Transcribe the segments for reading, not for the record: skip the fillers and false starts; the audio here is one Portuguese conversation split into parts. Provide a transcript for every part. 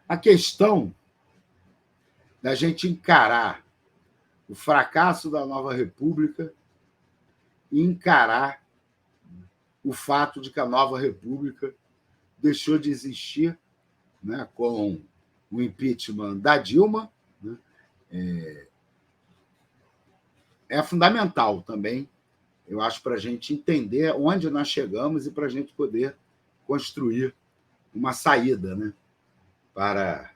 a questão da gente encarar o fracasso da nova república e encarar o fato de que a nova república deixou de existir, né, com o impeachment da Dilma, né, é fundamental também, eu acho, para a gente entender onde nós chegamos e para a gente poder construir uma saída, né, para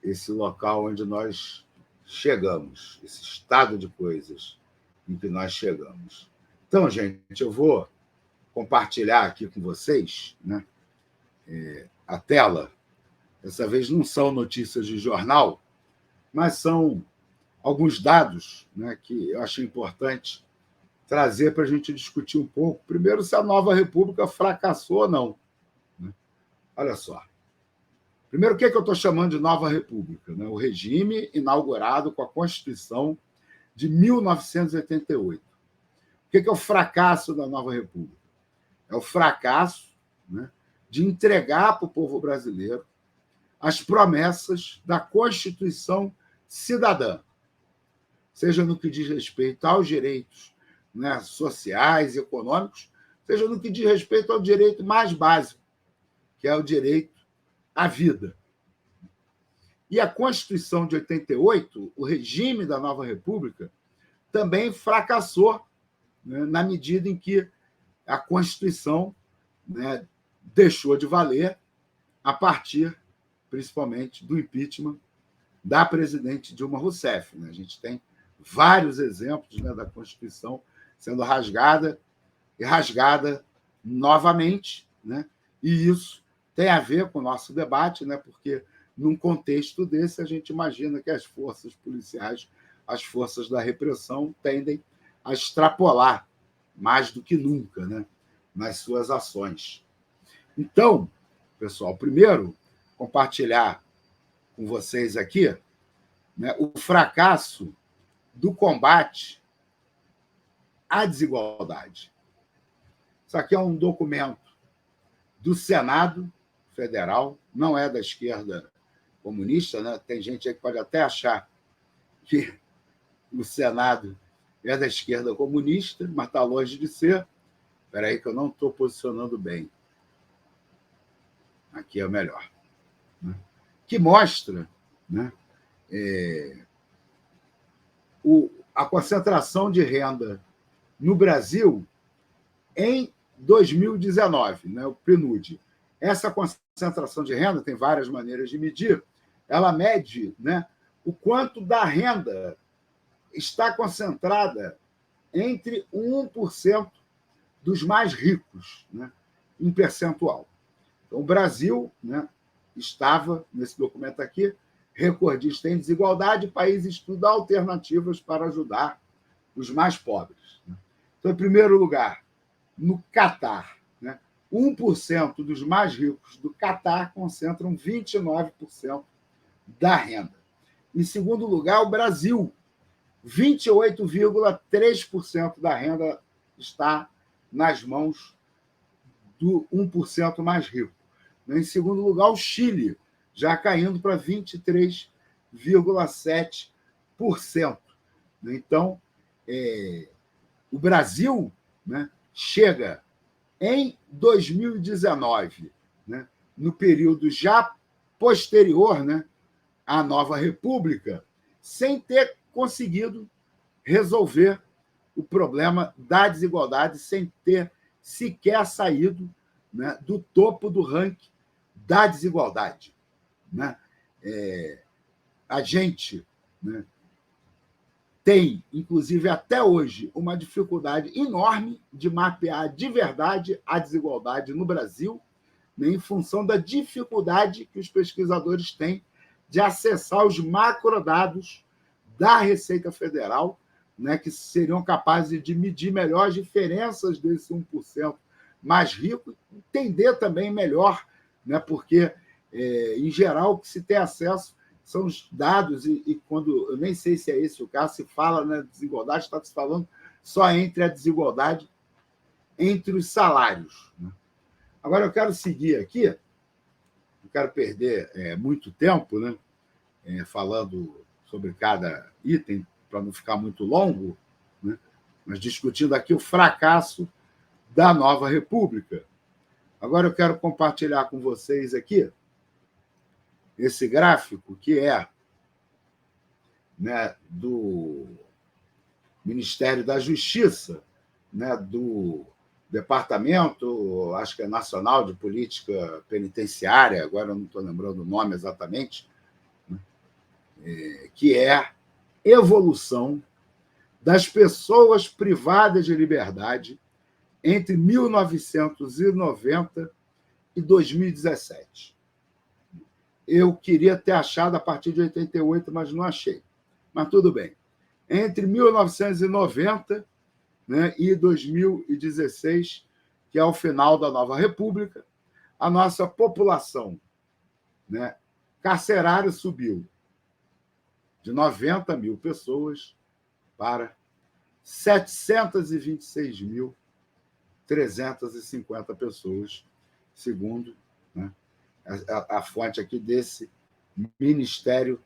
esse local onde nós chegamos, esse estado de coisas em que nós chegamos. Então, gente, eu vou compartilhar aqui com vocês, né, a tela. Dessa vez não são notícias de jornal, mas são alguns dados, né, que eu achei importante trazer para a gente discutir um pouco. Primeiro, se a nova república fracassou ou não. Olha só. Primeiro, o que eu estou chamando de nova república? Né? O regime inaugurado com a Constituição de 1988. O que é o fracasso da nova república? É o fracasso, né, de entregar para o povo brasileiro as promessas da Constituição cidadã, seja no que diz respeito aos direitos, né, sociais e econômicos, seja no que diz respeito ao direito mais básico, que é o direito à vida. E a Constituição de 88, o regime da nova república, também fracassou, né, na medida em que a Constituição, né, deixou de valer a partir, principalmente, do impeachment da presidente Dilma Rousseff. Né? A gente tem vários exemplos, né, da Constituição sendo rasgada e rasgada novamente, né? E isso tem a ver com o nosso debate, né? Porque, num contexto desse, a gente imagina que as forças policiais, as forças da repressão, tendem a extrapolar mais do que nunca, né, nas suas ações. Então, pessoal, primeiro, compartilhar com vocês aqui, né, o fracasso do combate à desigualdade. Isso aqui é um documento do Senado Federal, não é da esquerda comunista, né? Tem gente aí que pode até achar que o Senado é da esquerda comunista, mas está longe de ser. Espera aí que eu não estou posicionando bem. Aqui é o melhor. Né? Que mostra, né, a concentração de renda no Brasil em 2019, né, o PNUD. Essa concentração de renda tem várias maneiras de medir. Ela mede, né, o quanto da renda está concentrada entre 1% dos mais ricos, né, em percentual. Então, o Brasil, né, estava, nesse documento aqui, recordista em desigualdade, país estuda alternativas para ajudar os mais pobres. Então, em primeiro lugar, no Catar, né, 1% dos mais ricos do Catar concentram 29% da renda. Em segundo lugar, o Brasil, 28,3% da renda está nas mãos do 1% mais rico. Em segundo lugar, o Chile, já caindo para 23,7%. Então, o Brasil, né, chega em 2019, né, no período já posterior, né, à nova república, sem ter conseguido resolver o problema da desigualdade, sem ter sequer saído, né, do topo do ranking da desigualdade. Né? A gente, né, tem, inclusive até hoje, uma dificuldade enorme de mapear de verdade a desigualdade no Brasil, né, em função da dificuldade que os pesquisadores têm de acessar os macrodados da Receita Federal, né, que seriam capazes de medir melhor as diferenças desse 1% mais rico, entender também melhor, né, porque, em geral, o que se tem acesso são os dados, e quando eu nem sei se é esse o caso, se fala na desigualdade, está se falando só entre a desigualdade entre os salários. Né? Agora, eu quero seguir aqui, quero perder muito tempo, né, falando sobre cada item, para não ficar muito longo, né, mas discutindo aqui o fracasso da nova república. Agora eu quero compartilhar com vocês aqui esse gráfico que é, né, do Ministério da Justiça, né, do Departamento, acho que é Nacional de Política Penitenciária, agora eu não estou lembrando o nome exatamente, né, que é evolução das pessoas privadas de liberdade entre 1990 e 2017. Eu queria ter achado a partir de 88, mas não achei. Mas tudo bem. Entre 1990, né, e 2016, que é o final da nova república, a nossa população, né, carcerária subiu de 90 mil pessoas para 726.350 pessoas, segundo, né, a fonte aqui desse Ministério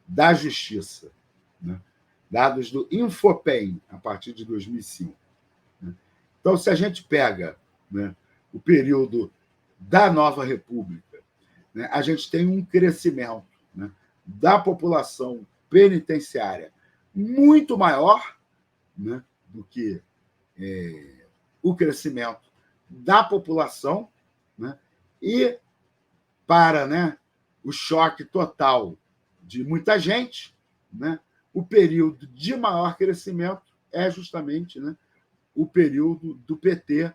da Justiça, né? Dados do Infopen, a partir de 2005. Né? Então, se a gente pega, né, o período da nova república, né, a gente tem um crescimento, né, da população penitenciária muito maior, né, do que o crescimento da população, né, e para, né, o choque total de muita gente, né, o período de maior crescimento é justamente, né, o período do PT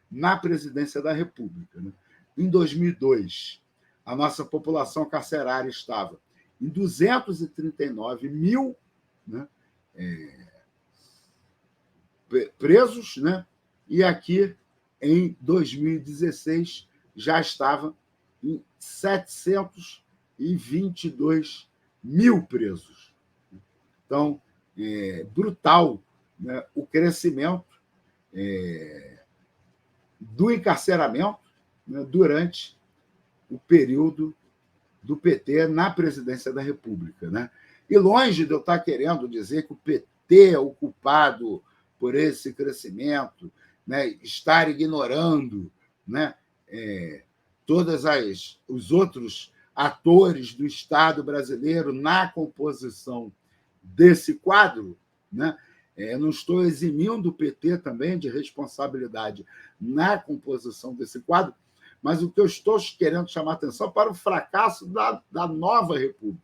na presidência da República. Né? Em 2002, a nossa população carcerária estava em 239 mil, né, presos, né, e aqui, em 2016, já estava em 722 mil presos. Então, brutal, né, o crescimento do encarceramento, né, durante o período do PT na presidência da República. Né? E longe de eu estar querendo dizer que o PT é o culpado por esse crescimento, né, estar ignorando, né, todos os outros atores do Estado brasileiro na composição desse quadro, né? Não estou eximindo o PT também de responsabilidade na composição desse quadro, mas o que eu estou querendo chamar a atenção para o fracasso da nova República.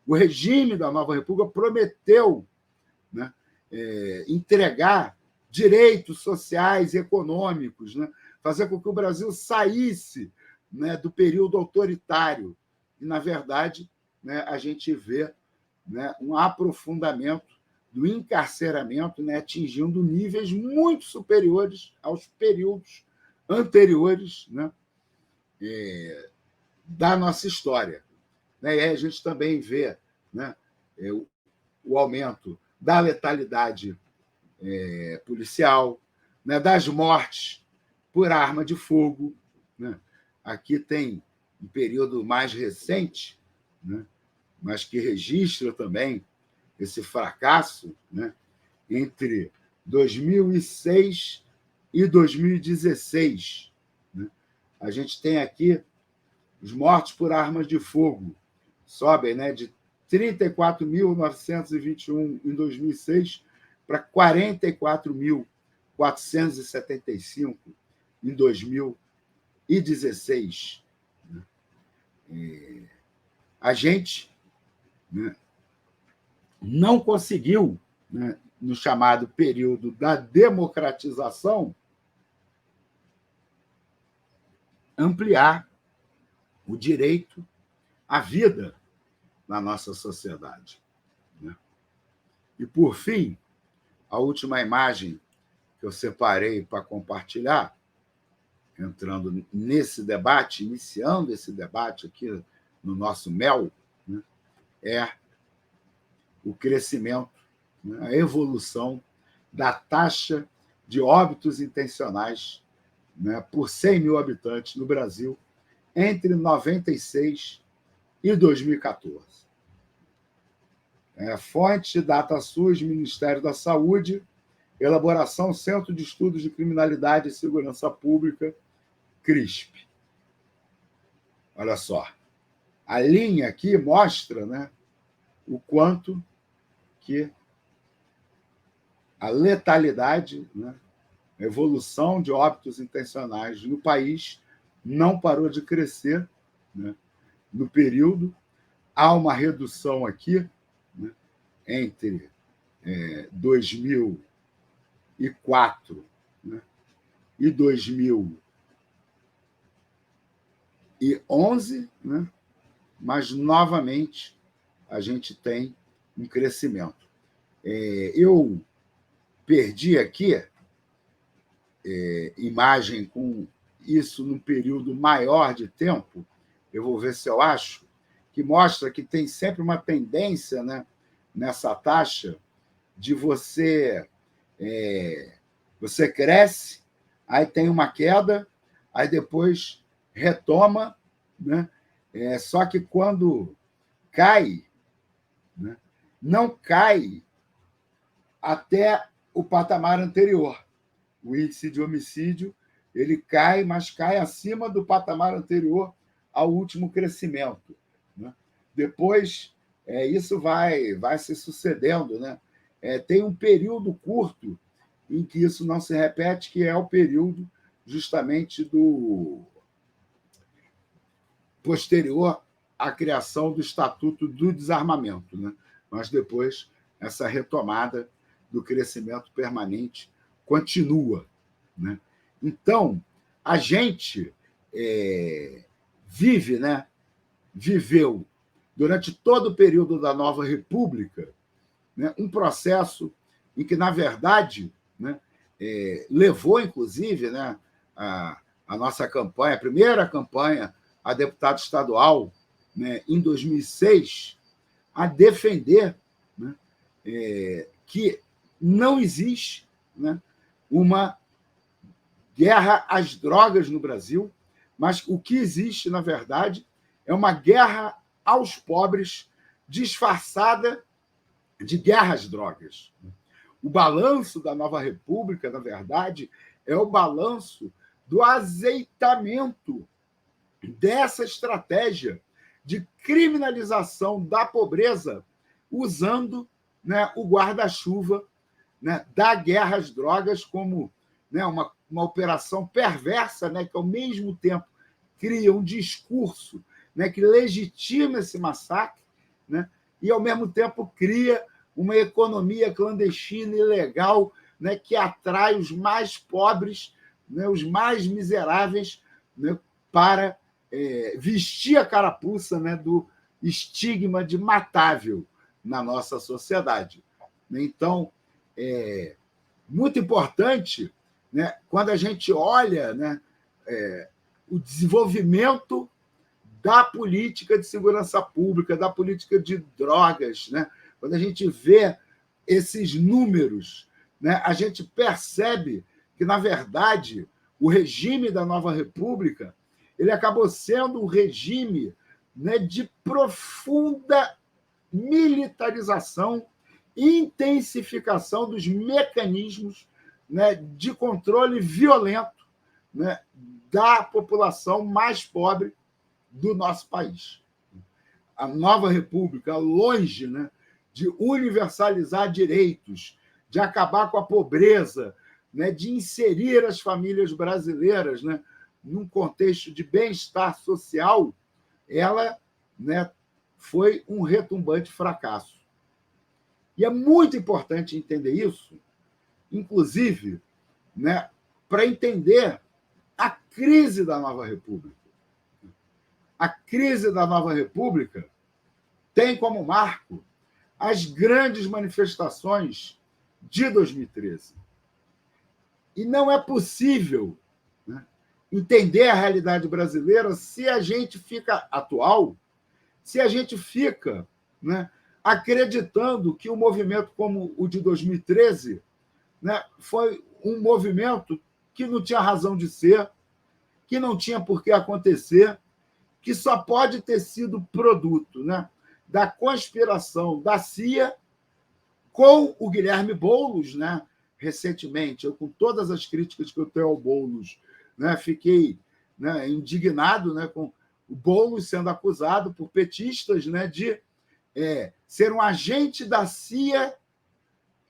O regime da nova República prometeu, né, entregar direitos sociais e econômicos, né, fazer com que o Brasil saísse, né, do período autoritário. E, na verdade, né, a gente vê, né, um aprofundamento do encarceramento, né, atingindo níveis muito superiores aos períodos anteriores, né, da nossa história. Né? E aí a gente também vê, né, o aumento da letalidade policial, né, das mortes por arma de fogo. Né? Aqui tem um período mais recente, né, mas que registra também esse fracasso, né, entre 2006 e 2016. Né? A gente tem aqui os mortos por armas de fogo, sobem, né, de 34.921 em 2006 para 44.475 em 2016. A gente, né, não conseguiu, né, no chamado período da democratização, ampliar o direito à vida na nossa sociedade. Né? E, por fim, a última imagem que eu separei para compartilhar, entrando nesse debate, iniciando esse debate aqui no nosso MEL, né, é o crescimento, né, a evolução da taxa de óbitos intencionais, né, por 100 mil habitantes no Brasil entre 96 e 2014. Fonte, DataSUS, Ministério da Saúde, elaboração Centro de Estudos de Criminalidade e Segurança Pública, CRISP. Olha só, a linha aqui mostra, né, o quanto que a letalidade, né, a evolução de óbitos intencionais no país não parou de crescer, né, no período. Há uma redução aqui, né, entre 2004, né, e 2011, né, mas, novamente, a gente tem um crescimento. Eu perdi aqui imagem com isso num período maior de tempo, eu vou ver se eu acho, que mostra que tem sempre uma tendência, né, nessa taxa de você cresce, aí tem uma queda, aí depois retoma, né? Só que quando cai, né, não cai até o patamar anterior. O índice de homicídio ele cai, mas cai acima do patamar anterior ao último crescimento, né? Depois, isso vai se sucedendo, né? Tem um período curto em que isso não se repete, que é o período justamente do posterior à criação do Estatuto do Desarmamento, né? Mas depois essa retomada do crescimento permanente continua, né? Então, a gente vive, né, viveu, durante todo o período da Nova República, né, um processo em que, na verdade, né, levou, inclusive, né, a nossa campanha, a primeira campanha a deputado estadual, né, em 2006, a defender, né, que não existe, né, uma guerra às drogas no Brasil, mas o que existe, na verdade, é uma guerra aos pobres disfarçada de guerra às drogas. O balanço da Nova República, na verdade, é o balanço do azeitamento dessa estratégia de criminalização da pobreza, usando, né, o guarda-chuva, né, da guerra às drogas como, né, uma operação perversa, né, que, ao mesmo tempo, cria um discurso, né, que legitima esse massacre, né, e, ao mesmo tempo, cria uma economia clandestina e ilegal, né, que atrai os mais pobres, né, os mais miseráveis, né, para vestir a carapuça, né, do estigma de matável na nossa sociedade. Então, é muito importante, né, quando a gente olha, né, o desenvolvimento da política de segurança pública, da política de drogas, né, quando a gente vê esses números, né, a gente percebe que, na verdade, o regime da Nova República ele acabou sendo um regime, né, de profunda militarização e intensificação dos mecanismos, né, de controle violento, né, da população mais pobre do nosso país. A Nova República, longe, né, de universalizar direitos, de acabar com a pobreza, né, de inserir as famílias brasileiras, né, num contexto de bem-estar social, ela, né, foi um retumbante fracasso. E é muito importante entender isso, inclusive, né, para entender a crise da Nova República. A crise da Nova República tem como marco as grandes manifestações de 2013. E não é possível, né, entender a realidade brasileira se a gente fica atual, se a gente fica, né, acreditando que um movimento como o de 2013, né, foi um movimento que não tinha razão de ser, que não tinha por que acontecer, que só pode ter sido produto, né, da conspiração da CIA com o Guilherme Boulos, né? Recentemente, eu, com todas as críticas que eu tenho ao Boulos, né, fiquei, né, indignado, né, com o Boulos sendo acusado por petistas, né, de ser um agente da CIA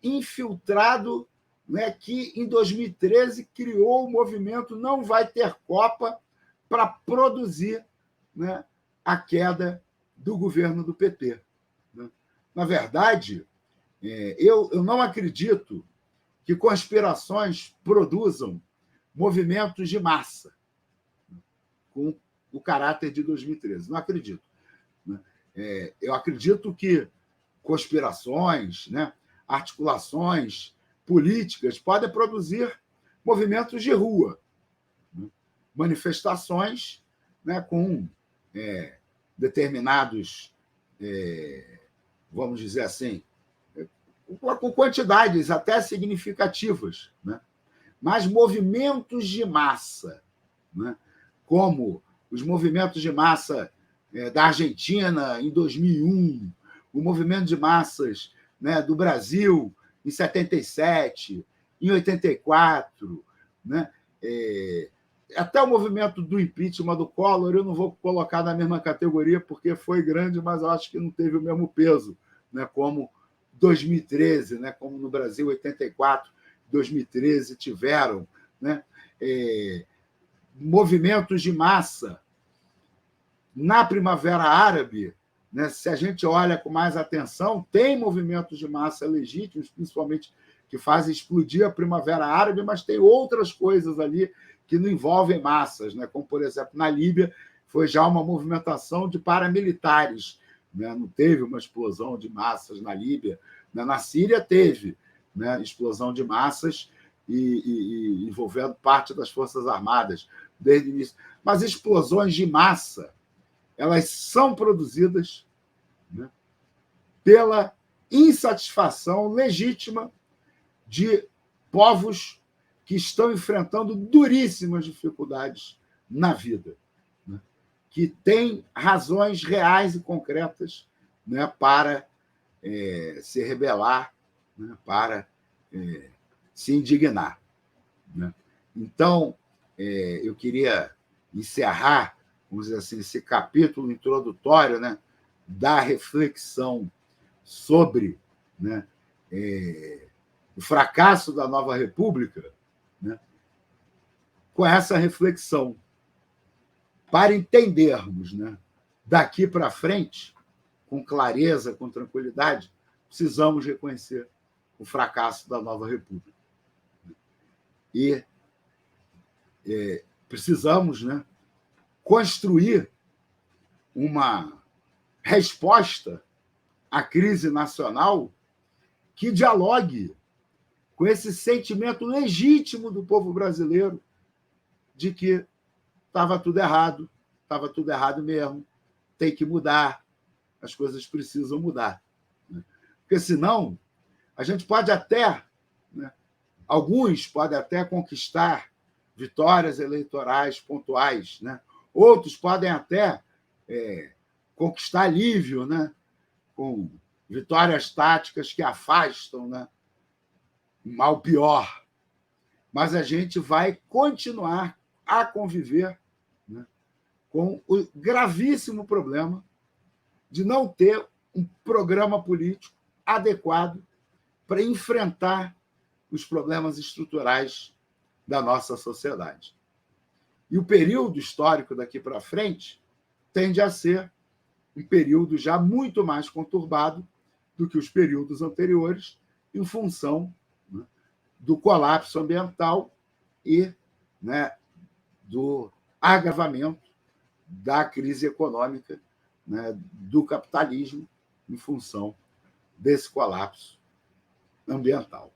infiltrado, né, que em 2013 criou o movimento Não Vai Ter Copa para produzir, né, a queda do governo do PT. Né? Na verdade, eu não acredito que conspirações produzam movimentos de massa com o caráter de 2013. Não acredito. Né? Eu acredito que conspirações, né, articulações políticas podem produzir movimentos de rua, né, manifestações, né, com determinados, vamos dizer assim, com quantidades até significativas, né? Mas movimentos de massa, né? Como os movimentos de massa da Argentina em 2001, o movimento de massas, né, do Brasil em 77, em 84, né? Até o movimento do impeachment do Collor eu não vou colocar na mesma categoria, porque foi grande, mas eu acho que não teve o mesmo peso, né, como 2013, né, como no Brasil 84, 2013 tiveram, né, movimentos de massa. Na Primavera Árabe, né, se a gente olha com mais atenção, tem movimentos de massa legítimos, principalmente que fazem explodir a Primavera Árabe, mas tem outras coisas ali que não envolvem massas, né, como, por exemplo, na Líbia, foi já uma movimentação de paramilitares, né, não teve uma explosão de massas na Líbia. Na Síria teve, né, explosão de massas e envolvendo parte das Forças Armadas desde o início. Mas explosões de massa, elas são produzidas, né, pela insatisfação legítima de povos que estão enfrentando duríssimas dificuldades na vida, né, que têm razões reais e concretas, né, para se rebelar, né, para se indignar. Né? Então, eu queria encerrar, vamos dizer assim, esse capítulo introdutório, né, da reflexão sobre, né, o fracasso da nova República, né, com essa reflexão, para entendermos, né, daqui para frente, com clareza, com tranquilidade, precisamos reconhecer o fracasso da nova República. E precisamos, né, construir uma resposta à crise nacional que dialogue com esse sentimento legítimo do povo brasileiro de que estava tudo errado mesmo, tem que mudar, as coisas precisam mudar. Porque, senão, a gente pode até, né, alguns podem até conquistar vitórias eleitorais pontuais, né? Outros podem até conquistar alívio, né, com vitórias táticas que afastam, né, o mal pior. Mas a gente vai continuar a conviver, né, com o gravíssimo problema de não ter um programa político adequado para enfrentar os problemas estruturais da nossa sociedade. E o período histórico daqui para frente tende a ser um período já muito mais conturbado do que os períodos anteriores, em função, né, do colapso ambiental e, né, do agravamento da crise econômica, né, do capitalismo, em função desse colapso ambiental.